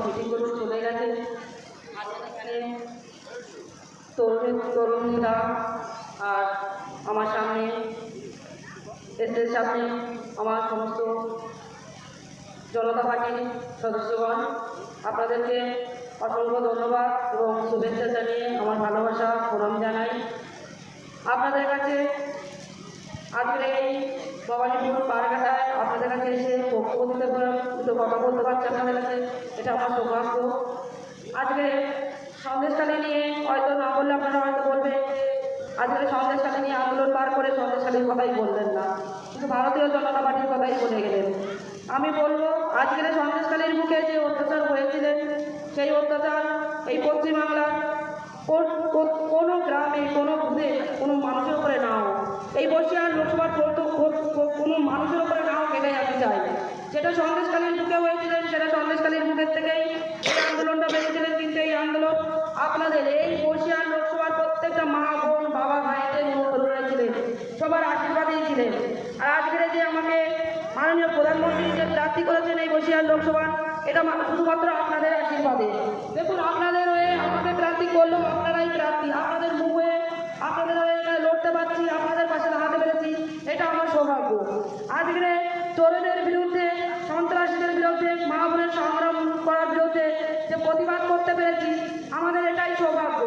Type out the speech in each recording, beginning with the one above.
Meeting করে চলে গেছে। এখানে তরুণীরা আর আমার সামনে স্টেজের সামনে আমার সমস্ত জনতা পার্টির সদস্যগণ, আপনাদেরকে অসংখ্য ধন্যবাদ এবং শুভেচ্ছা জানিয়ে আমার ভালোবাসা প্রণাম জানাই। আপনাদের কাছে আজকের এই ভবানীপুর পাড়ঘাটায় আপনাদের কাছে এসে বক্তব্য দিতে দুটো কথা বলতে পারছি আপনাদের কাছে, এটা আমার সৌভাগ্য। আজকে সন্দেশখালী নিয়ে হয়তো না বললে আপনারা হয়তো বলবেন আজকে সন্দেশখালী নিয়ে আন্দোলন বার করে সন্দেশখালীর কথাই বললেন না, কিন্তু ভারতীয় জনতা পার্টির কথাই বলে গেলেন। আমি বলবো আজকের সন্দেশখালীর বুকে যে অত্যাচার হয়েছিলেন সেই অত্যাচার এই পশ্চিমবাংলার কোনো গ্রামে কোনো বুধে কোনো মানুষের উপরে নাও, এই বর্ষিয়ার লোকসভার কোনো মানুষের উপরে নাও কেটে যেতে চাই। যেটা সন্দেশখালীর বুকে হয়েছিলেন সেটা সন্দেশখালীর বুকের থেকেই এই আন্দোলনটা বেরিয়েছিলেন, কিন্তু এই আন্দোলন আপনাদের এই বর্ষিয়ার লোকসভার প্রত্যেকটা মা বোন বাবা ভাইদের ছিলেন, সবার আশীর্বাদেই ছিলেন। আর আজকের যে আমাকে মাননীয় প্রধানমন্ত্রী যে প্রার্থী করেছেন এই বর্ষিয়ার লোকসভা, এটা শুধুমাত্র আপনাদের আশীর্বাদে। দেখুন আপনাদের হয়ে আমাকে প্রার্থী করলেও আপনারাই প্রার্থী, আপনাদের মুখ হয়ে আপনাদের হয়ে লড়তে পারছি, আপনাদের পাশে দাঁড়াতে পেরেছি, এটা আমার সৌভাগ্য। আজকে চোরেদের বিরুদ্ধে সন্ত্রাসীদের বিরুদ্ধে মা বোনের সংগ্রাম করার বিরুদ্ধে যে প্রতিবাদ করতে পেরেছি আমাদের এটাই সৌভাগ্য।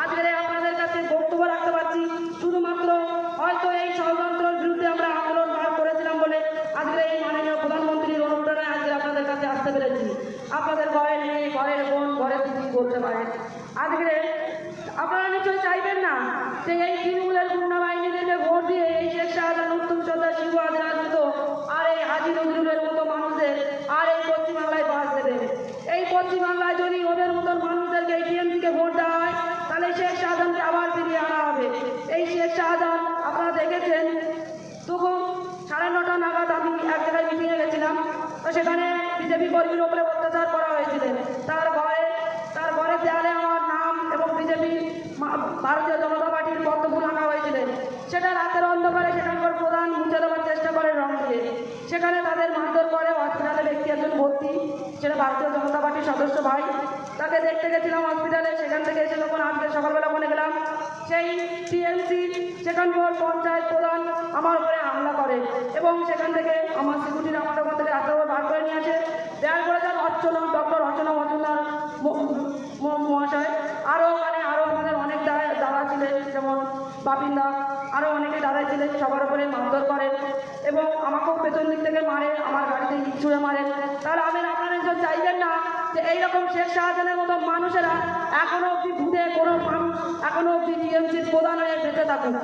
আজকে আপনাদের কাছে বক্তব্য রাখতে পারছি শুধুমাত্র হয়তো এই ষড়যন্ত্রের বিরুদ্ধে আমরা আন্দোলন বার করেছিলাম বলে আজকে এই মাননীয় প্রধানমন্ত্রীর অনুপ্রেরণায় আজকে আপনাদের কাছে আসতে পেরেছি। আপনাদের ঘরের মেয়ে ঘরের বোন ঘরের দিদি বলতে পারেন। আজকে আপনারা নিশ্চয়ই চাইবেন না যে এই তৃণমূলের গুন্ডা বাহিনীদেরকে ভোট দিয়ে এই শেখ শাহজাহান উত্তম চন্দ্র শিবু আজরার মতো আর এই হাজি নজরুলের মতো মানুষদের আর এই পশ্চিমবাংলায় বাস দেবেন। এই পশ্চিমবাংলায় যদি ওদের মতন মানুষদেরকে এই টিএমসিকে ভোট দেওয়া হয় তাহলে শেখ শাহজাহানকে আবার ফিরিয়ে আনা হবে। এই শেখ শাহজাহান আপনারা দেখেছেন তবু 9:30 নাগাদ আমি এক জায়গায় মিটিংয়ে গেছিলাম, তো সেখানে বিজেপি কর্মীর ওপরে অত্যাচার করা হয়েছিলেন। তার ঘরে দেয়ালে আমার নাম এবং বিজেপি ভারতীয় জনতা পার্টির বক্তব্য আনা হয়েছিলেন। সেটা রাতের অন্ধকারে সেখানকার প্রধান মুছে দেওয়ার চেষ্টা করে রং দিয়ে, সেখানে তাদের মারধর করে হসপিটালে ব্যক্তি একজন ভর্তি, সেটা ভারতীয় জনতা পার্টির সদস্য ভাই, তাকে দেখতে গেছিলাম হসপিটালে। সেখান থেকে এসে যখন আজকে সকালবেলা মনে গেলাম সেই টিএমসি সেখানকার পঞ্চায়েত প্রধান আমার উপরে হামলা করে এবং সেখান থেকে আমার সিকিউরিটির আমার ওখান থেকে রাস্তা বার করে নিয়ে আসে। দেওয়ার পরে যান ডক্টর অর্চনা মজুমদার মহাশয়, আরও আমাদের অনেক দাদা ছিলেন, যেমন বাপিন দা, আরও অনেকে দাদা ছিলেন, সবার উপরে মারধর করেন এবং আমাকেও পেছন দিক থেকে মারে, আমার গাড়িতে ইট ছুঁড়ে মারেন। তাহলে আপনারা চাইবেন না যে এইরকম শেখ শাহজাহানের মতো মানুষেরা এখনও অবধি ভূতে কোনো মানুষ এখনও অবধি টিএমসির প্রধান হয়ে বেঁচে থাকুন।